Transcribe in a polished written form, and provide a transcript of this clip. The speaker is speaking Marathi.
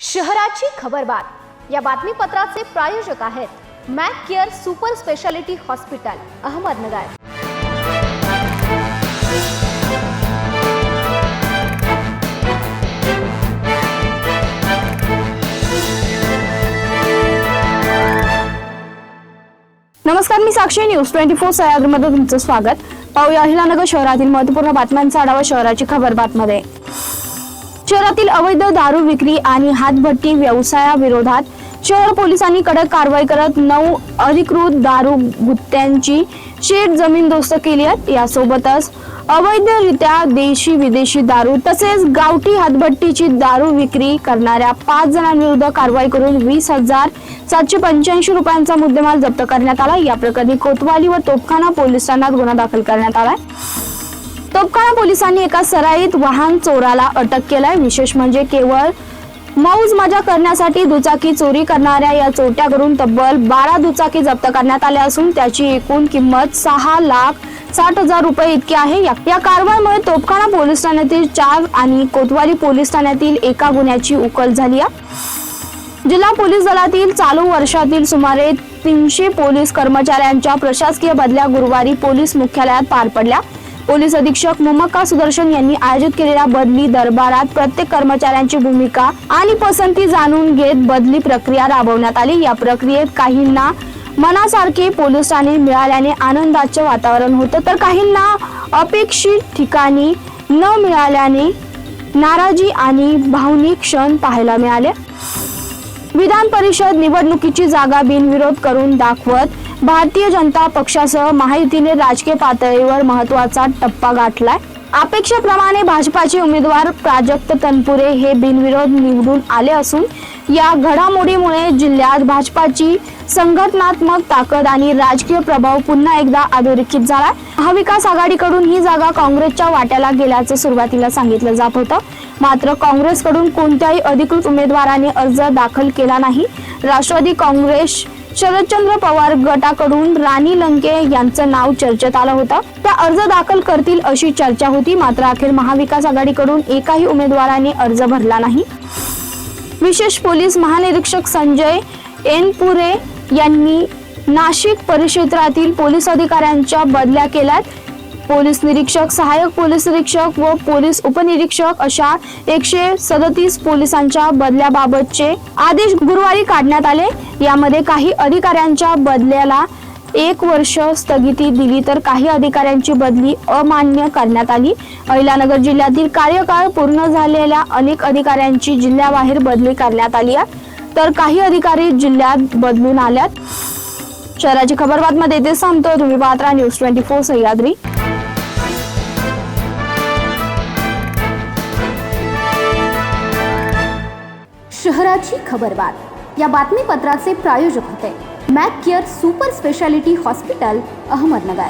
शहराची खबरबात या बातमीपत्राचे प्रायोजक आहेत Mac care super speciality hospital Ahmednagar. नमस्कार, मी साक्षी न्यूज 24 सह्याद्रीमध्ये तुमचं स्वागत। पाहूया अहिलानगर शहरातील महत्त्वपूर्ण बातम्यांचा आढावा शहराची खबरबातमध्ये। शहरातील अवैध दारू विक्री आणि हातभट्टी व्यवसायाविरोधात शहर पोलिसांनी कडक कारवाई करत 9 अधिकृत दारू गुत्त्यांची शेत जमीनदोस्त केली आहे। यासोबतच अवैधरित्या देशी विदेशी दारू तसेच गावठी हातभट्टीची दारू विक्री करणाऱ्या 5 जणांविरुद्ध कारवाई करून 20,785 रुपयांचा मुद्देमाल जप्त करण्यात आला। या प्रकरणी कोतवाली व तोपखाना पोलीस ठाण्यात गुन्हा दाखल करण्यात आला। तोपखाना पोलिसांनी एका सराईत वाहन चोराला अटक केलाय। विशेष म्हणजे केवळ मौज मजा करण्यासाठी दुचाकी चोरी करणाऱ्या या चोरट्याकडून तब्बल 12 दुचाकी जप्त करण्यात आल्या असून त्याची एकूण किंमत 6,60,000 रुपये इतकी आहे। या कारवाईमुळे तोपखाना पोलीस ठाण्यातील 4 आणि कोतवाली पोलीस ठाण्यातील एका गुन्ह्याची उकल झाली आहे। जिल्हा पोलीस दलातील चालू वर्षातील सुमारे 300 पोलीस कर्मचाऱ्यांच्या प्रशासकीय बदल्या गुरुवारी पोलीस मुख्यालयात पार पडल्या। पोलीस अधीक्षक मोमक्का सुदर्शन यांनी आयोजित केलेल्या बदली दरबारात प्रत्येक कर्मचाऱ्यांची भूमिका आणि पसंती जाणून घेत बदली प्रक्रिया राबवण्यात आली। या प्रक्रियेत काहींना मनासारखे पोलीस ठाणे मिळाल्याने आनंदाचे वातावरण होतं, तर काहींना अपेक्षित ठिकाणी न मिळाल्याने नाराजी आणि भावनिक क्षण पाहायला मिळाले। विधान परिषद निवडणुकीची जागा बिनविरोध करून दाखवत भारतीय जनता पक्षासह महायुतीने राजकीय पातळीवर महत्त्वाचा टप्पा गाठलाय। अपेक्षेप्रमाणे भाजपाचे उमेदवार प्राजक्त तनपुरे हे बिनविरोध निवडून आले असून या घडामोडीमुळे जिल्ह्यात भाजपाची संघटनात्मक ताकद आणि राजकीय प्रभाव पुन्हा एकदा अधोरेखित झाला। महाविकास आघाडीकडून ही जागा काँग्रेसच्या वाट्याला गेल्याचे सुरुवातीला सांगितलं जात होतं, मात्र काँग्रेसकडून कोणत्याही अधिकृत उमेदवाराने अर्ज दाखल केला नाही। राष्ट्रवादी काँग्रेस शरदचंद्र पवार गटाकडून राणी लंके यांचं नाव चर्चेत आलं होतं। त्या अर्ज दाखल करतील अशी चर्चा होती, मात्र अखेर महाविकास आघाडीकडून एकाही उमेदवाराने अर्ज भरला नाही। विशेष पोलीस महानिरीक्षक संजय एनपुरे यांनी नाशिक परिक्षेत्रातील पोलीस अधिकाऱ्यांच्या बदल्या केल्यात। पोलीस निरीक्षक, सहाय्यक पोलीस निरीक्षक व पोलीस उपनिरीक्षक अशा 137 पोलिसांच्या बदल्याबाबतचे आदेश गुरुवारी काढण्यात आले। यामध्ये काही अधिकाऱ्यांच्या बदल्याला 1 वर्ष स्थगिती दिली, तर काही अधिकाऱ्यांची बदली अमान्य करण्यात आली। अहिलानगर जिल्ह्यातील कार्यकाळ पूर्ण झालेल्या अनेक अधिकाऱ्यांची जिल्ह्याबाहेर बदली करण्यात आली आहे, तर काही अधिकारी जिल्ह्यात बदलून आल्यात। शहराची खबरबातमध्ये ते सांगतो। तुम्ही पाहत राहा न्यूज 24 सह्याद्री। शहराची खबरबात या बातमीपत्राचे प्रायोजक होते Mac care super speciality hospital Ahmednagar.